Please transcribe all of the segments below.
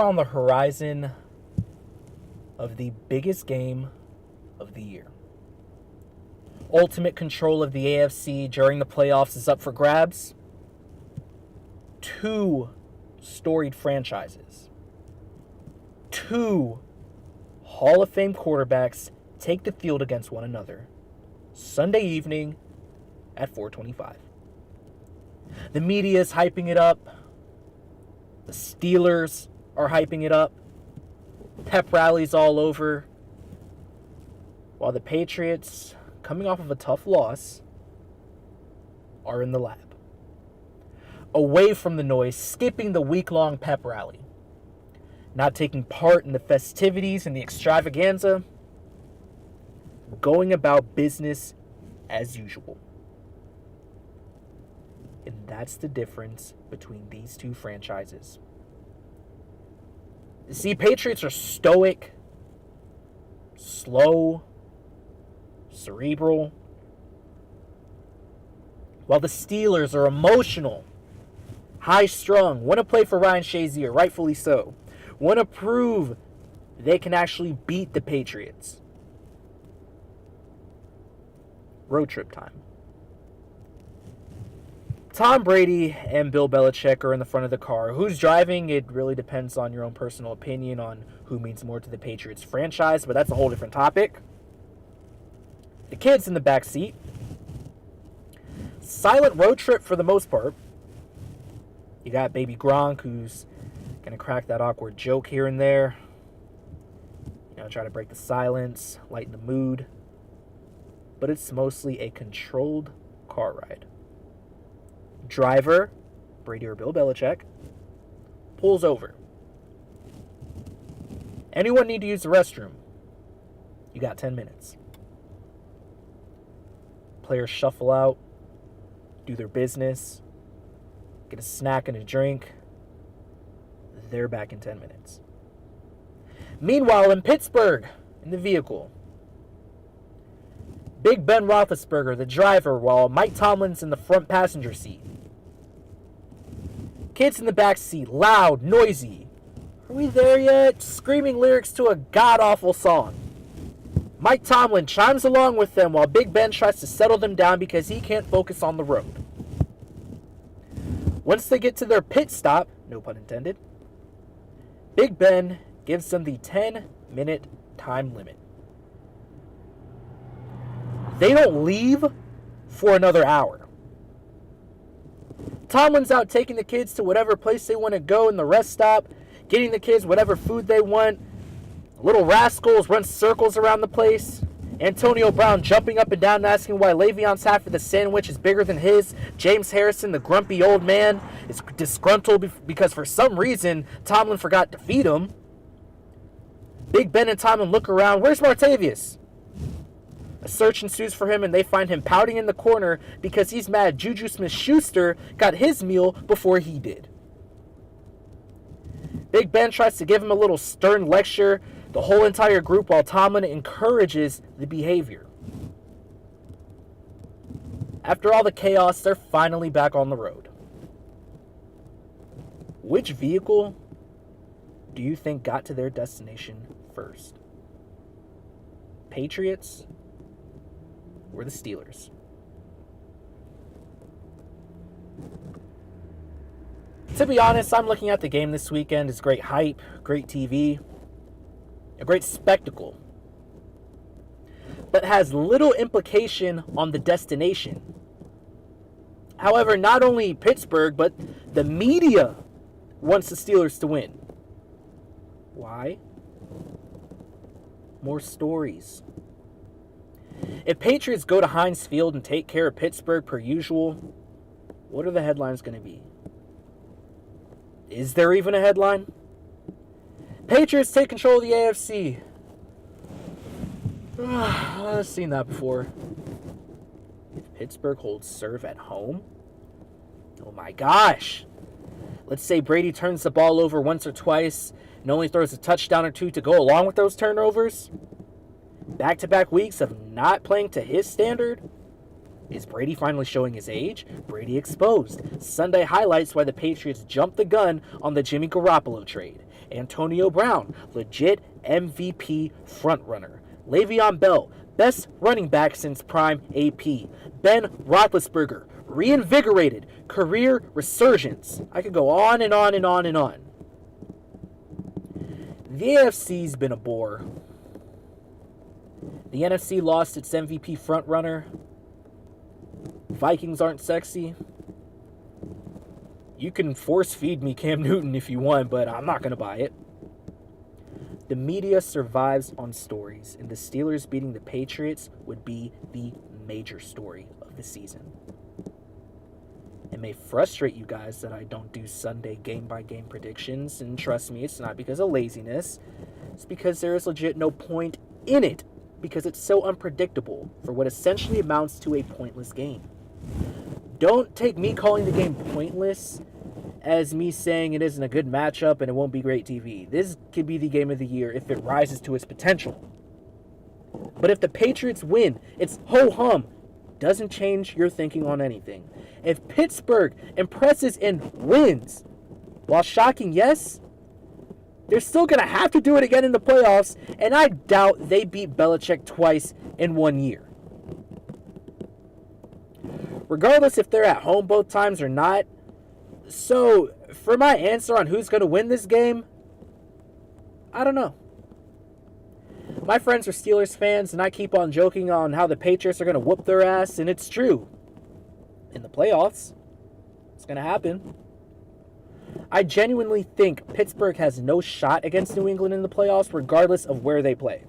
on the horizon of the biggest game of the year. Ultimate control of the AFC during the playoffs is up for grabs. Two storied franchises. Two Hall of Fame quarterbacks take the field against one another Sunday evening at 4:25. The media is hyping it up. The Steelers are hyping it up. Pep rallies all over. While the Patriots, coming off of a tough loss, are in the lab. Away from the noise, skipping the week-long pep rally. Not taking part in the festivities and the extravaganza. Going about business as usual. And that's the difference between these two franchises. See, Patriots are stoic, slow, cerebral, while the Steelers are emotional, high-strung, want to play for Ryan Shazier, rightfully so, want to prove they can actually beat the Patriots. Road trip time. Tom Brady and Bill Belichick are in the front of the car. Who's driving? It really depends on your own personal opinion on who means more to the Patriots franchise, but that's a whole different topic. The kids in the back seat. Silent road trip for the most part. You got baby Gronk, who's going to crack that awkward joke here and there. Try to break the silence, lighten the mood. But it's mostly a controlled car ride. Driver, Brady or Bill Belichick, pulls over. Anyone need to use the restroom? You got 10 minutes. Players shuffle out, do their business, get a snack and a drink. They're back in 10 minutes. Meanwhile, in Pittsburgh, in the vehicle, Big Ben Roethlisberger, the driver, while Mike Tomlin's in the front passenger seat. Kids in the back seat, loud, noisy. Are we there yet? Screaming lyrics to a god-awful song. Mike Tomlin chimes along with them while Big Ben tries to settle them down because he can't focus on the road. Once they get to their pit stop, no pun intended, Big Ben gives them the 10-minute time limit. They don't leave for another hour. Tomlin's out taking the kids to whatever place they want to go in the rest stop, getting the kids whatever food they want. Little rascals run circles around the place. Antonio Brown jumping up and down and asking why Le'Veon's half of the sandwich is bigger than his. James Harrison, the grumpy old man, is disgruntled because for some reason Tomlin forgot to feed him. Big Ben and Tomlin look around. Where's Martavius? A search ensues for him, and they find him pouting in the corner because he's mad Juju Smith-Schuster got his meal before he did. Big Ben tries to give him a little stern lecture, the whole entire group, while Tomlin encourages the behavior. After all the chaos, they're finally back on the road. Which vehicle do you think got to their destination first? Patriots or the Steelers? To be honest, I'm looking at the game this weekend as great hype, great TV, a great spectacle, but has little implication on the destination. However, not only Pittsburgh, but the media wants the Steelers to win. Why? More stories. If Patriots go to Heinz Field and take care of Pittsburgh per usual, what are the headlines going to be? Is there even a headline? Patriots take control of the AFC. I've seen that before. If Pittsburgh holds serve at home? Oh my gosh. Let's say Brady turns the ball over once or twice and only throws a touchdown or two to go along with those turnovers. Back-to-back weeks of not playing to his standard. Is Brady finally showing his age? Brady exposed. Sunday highlights why the Patriots jumped the gun on the Jimmy Garoppolo trade. Antonio Brown, legit MVP frontrunner. Le'Veon Bell, best running back since prime AP. Ben Roethlisberger, reinvigorated, career resurgence. I could go on and on and on and on. The AFC's been a bore. The NFC lost its MVP frontrunner. Vikings aren't sexy. You can force feed me Cam Newton if you want, but I'm not going to buy it. The media survives on stories, and the Steelers beating the Patriots would be the major story of the season. It may frustrate you guys that I don't do Sunday game-by-game predictions, and trust me, it's not because of laziness. It's because there is legit no point in it, because it's so unpredictable for what essentially amounts to a pointless game. Don't take me calling the game pointless as me saying it isn't a good matchup and it won't be great TV. This could be the game of the year if it rises to its potential. But if the Patriots win, it's ho-hum. Doesn't change your thinking on anything. If Pittsburgh impresses and wins, while shocking, yes, they're still going to have to do it again in the playoffs, and I doubt they beat Belichick twice in 1 year. Regardless if they're at home both times or not, so for my answer on who's going to win this game, I don't know. My friends are Steelers fans, and I keep on joking on how the Patriots are going to whoop their ass, and it's true. In the playoffs, it's going to happen. I genuinely think Pittsburgh has no shot against New England in the playoffs, regardless of where they play.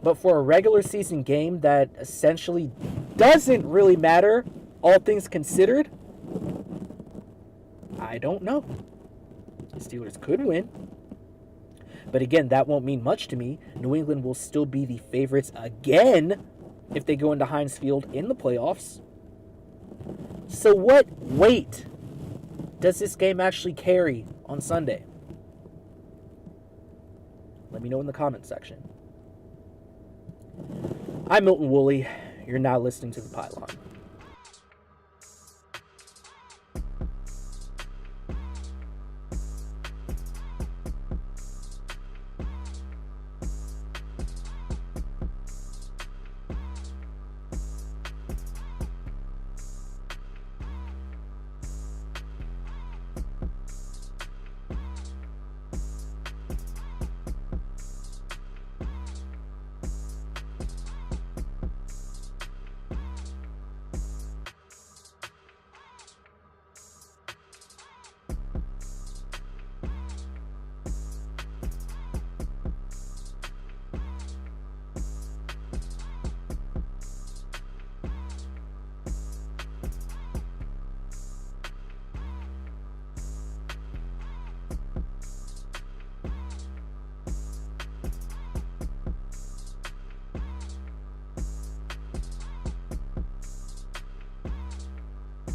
But for a regular season game that essentially doesn't really matter, all things considered, I don't know. The Steelers could win. But again, that won't mean much to me. New England will still be the favorites again if they go into Heinz Field in the playoffs. So what weight does this game actually carry on Sunday? Let me know in the comment section. I'm Milton Woolley. You're now listening to The Pylon.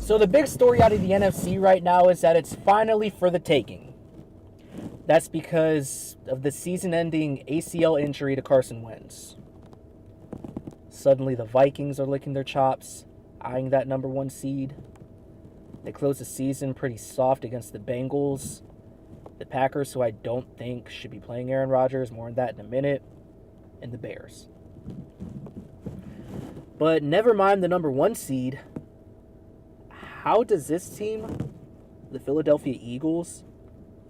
So the big story out of the NFC right now is that it's finally for the taking. That's because of the season-ending ACL injury to Carson Wentz. Suddenly the Vikings are licking their chops, eyeing that number 1 seed. They close the season pretty soft against the Bengals. The Packers, who I don't think should be playing Aaron Rodgers, more on that in a minute. And the Bears. But never mind the number 1 seed. How does this team, the Philadelphia Eagles,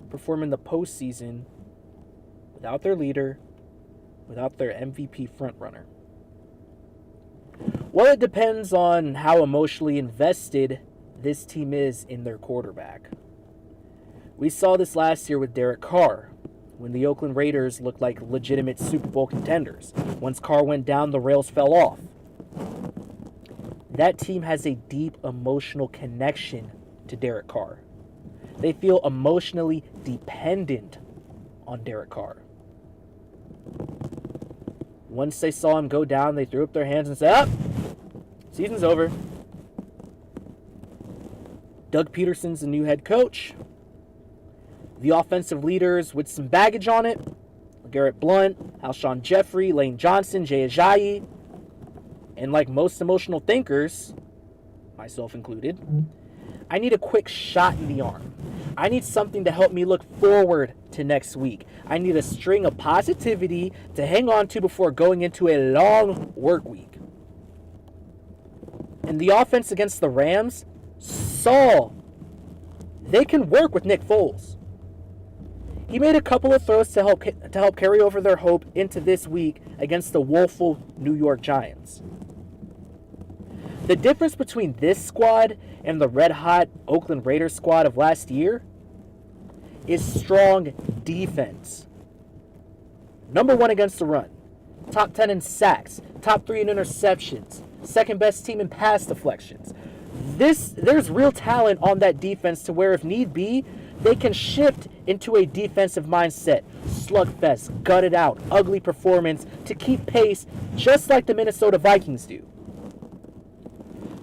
perform in the postseason without their leader, without their MVP frontrunner? Well, it depends on how emotionally invested this team is in their quarterback. We saw this last year with Derek Carr, when the Oakland Raiders looked like legitimate Super Bowl contenders. Once Carr went down, the rails fell off. That team has a deep emotional connection to Derek Carr. They feel emotionally dependent on Derek Carr. Once they saw him go down, they threw up their hands and said, season's over. Doug Peterson's the new head coach. The offensive leaders with some baggage on it, Garrett Blunt, Alshon Jeffrey, Lane Johnson, Jay Ajayi. And like most emotional thinkers, myself included, I need a quick shot in the arm. I need something to help me look forward to next week. I need a string of positivity to hang on to before going into a long work week. And the offense against the Rams saw they can work with Nick Foles. He made a couple of throws to help carry over their hope into this week against the woeful New York Giants. The difference between this squad and the red-hot Oakland Raiders squad of last year is strong defense. Number 1 against the run. Top 10 in sacks. Top 3 in interceptions. Second best team in pass deflections. There's real talent on that defense to where if need be, they can shift into a defensive mindset. Slugfest, gut it out, ugly performance to keep pace just like the Minnesota Vikings do.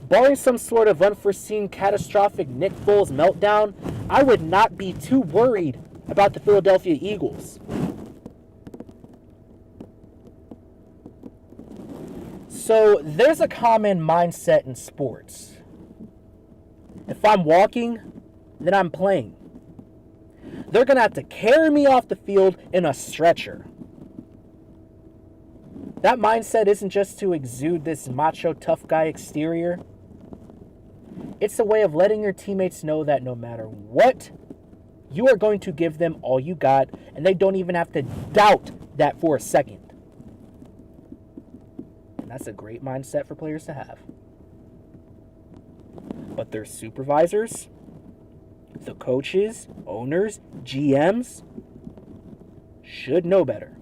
Barring some sort of unforeseen catastrophic Nick Foles meltdown, I would not be too worried about the Philadelphia Eagles. So there's a common mindset in sports. If I'm walking, then I'm playing. They're going to have to carry me off the field in a stretcher. That mindset isn't just to exude this macho tough guy exterior. It's a way of letting your teammates know that no matter what, you are going to give them all you got, and they don't even have to doubt that for a second. And that's a great mindset for players to have. But their supervisors, the coaches, owners, GMs, should know better.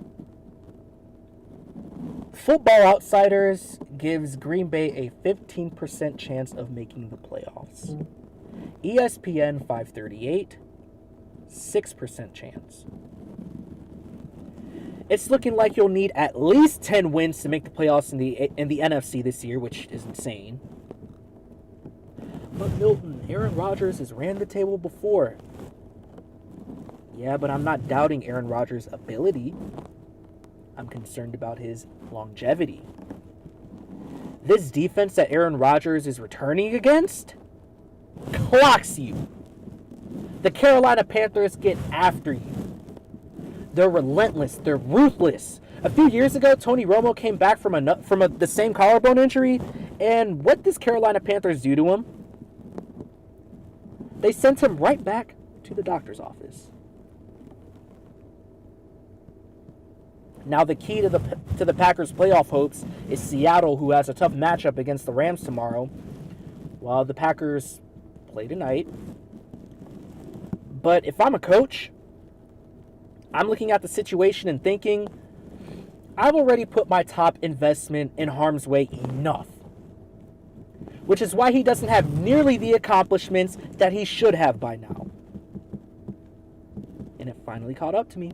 Football Outsiders gives Green Bay a 15% chance of making the playoffs. ESPN 538, 6% chance. It's looking like you'll need at least 10 wins to make the playoffs in the NFC this year, which is insane. But Milton, Aaron Rodgers has ran the table before. Yeah, but I'm not doubting Aaron Rodgers' ability. I'm concerned about his longevity. This defense that Aaron Rodgers is returning against clocks you. The Carolina Panthers get after you. They're relentless. They're ruthless. A few years ago, Tony Romo came back from the same collarbone injury, and what does Carolina Panthers do to him? They sent him right back to the doctor's office. Now the key to the Packers' playoff hopes is Seattle, who has a tough matchup against the Rams tomorrow, while the Packers play tonight. But if I'm a coach, I'm looking at the situation and thinking, I've already put my top investment in harm's way enough. Which is why he doesn't have nearly the accomplishments that he should have by now. And it finally caught up to me.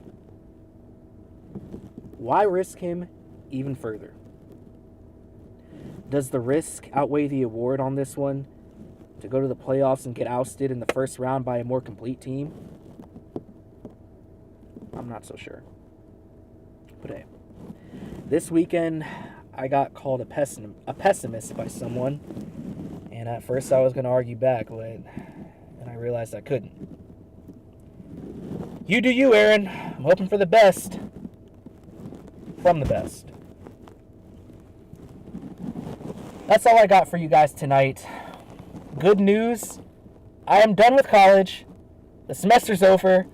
Why risk him even further? Does the risk outweigh the award on this one? To go to the playoffs and get ousted in the first round by a more complete team? I'm not so sure. But hey, this weekend I got called a pessimist by someone. And at first I was going to argue back, but then I realized I couldn't. You do you, Aaron. I'm hoping for the best. From the best. That's all I got for you guys tonight. Good news. I am done with college. The semester's over.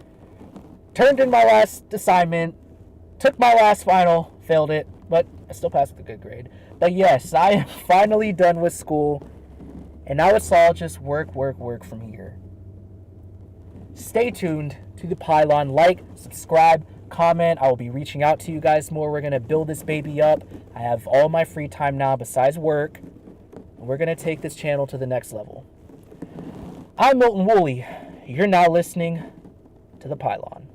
Turned in my last assignment. Took my last final. Failed it. But I still passed with a good grade. But yes, I am finally done with school. And now it's all just work from here. Stay tuned to the Pylon. Like, subscribe, comment. I will be reaching out to you guys more. We're going to build this baby up. I have all my free time now besides work. And we're going to take this channel to the next level. I'm Milton Woolley. You're now listening to the Pylon.